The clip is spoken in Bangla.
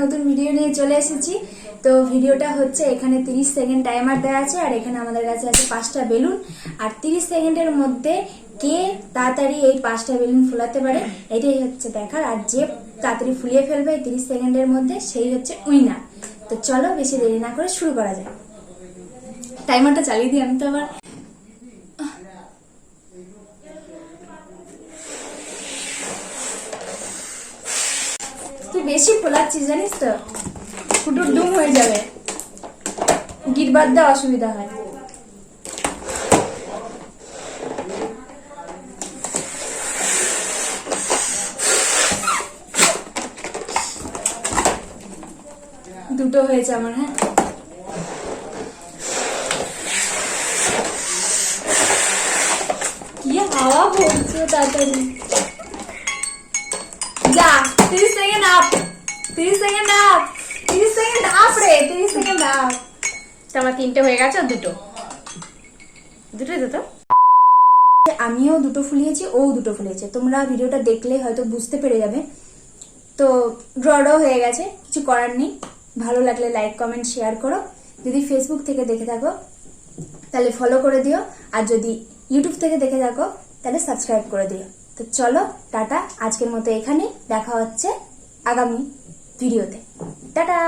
নতুন ভিডিও নিয়ে চলে এসেছি। তো ভিডিওটা হচ্ছে এখানে 30 সেকেন্ড টাইমার দেওয়া আছে আর এখানে আমাদের কাছে আছে 5টা বেলুন আর 30 সেকেন্ডের মধ্যে কে তাড়াতাড়ি এই 5টা বেলুন ফুলাতে পারে এটাই হচ্ছে দেখার। আর যে তাড়াতাড়ি ফুলিয়ে ফেলবে এই 30 সেকেন্ডের মধ্যে সেই হচ্ছে উইনার। তো চলো বেশি দেরি না করে শুরু করা যায়। টাইমারটা চালিয়ে দিই আমি তো আবার। তুই বেশি ফোলাচ্ছিস জানিস তো, ফুটুর ডুম হয়ে যাবে, গিট বাদ দেওয়া অসুবিধা হয়। দুটো হয়েছে আমার। হ্যাঁ কি হাওয়া বলছো, তাড়াতাড়ি যা। 30 second up, 30 second up, 30 second up রে, 30 সেকেন্ড আপ। আমার 3টে হয়ে গেছে আর দুটোই তো। আমিও দুটো ফুলিয়েছি, ও দুটো ফুলিয়েছে। তোমরা ভিডিওটা দেখলে হয়তো বুঝতে পেরে যাবে। তো ড্রও হয়ে গেছে, কিছু করার নেই। ভালো লাগলে লাইক কমেন্ট শেয়ার করো। যদি ফেসবুক থেকে দেখে থাকো তাহলে ফলো করে দিও, আর যদি ইউটিউব থেকে দেখে থাকো তাহলে সাবস্ক্রাইব করে দিও। তো চলো টাটা, আজকের মতো এখানেই, দেখা হচ্ছে আগামী ভিডিওতে। টাটা।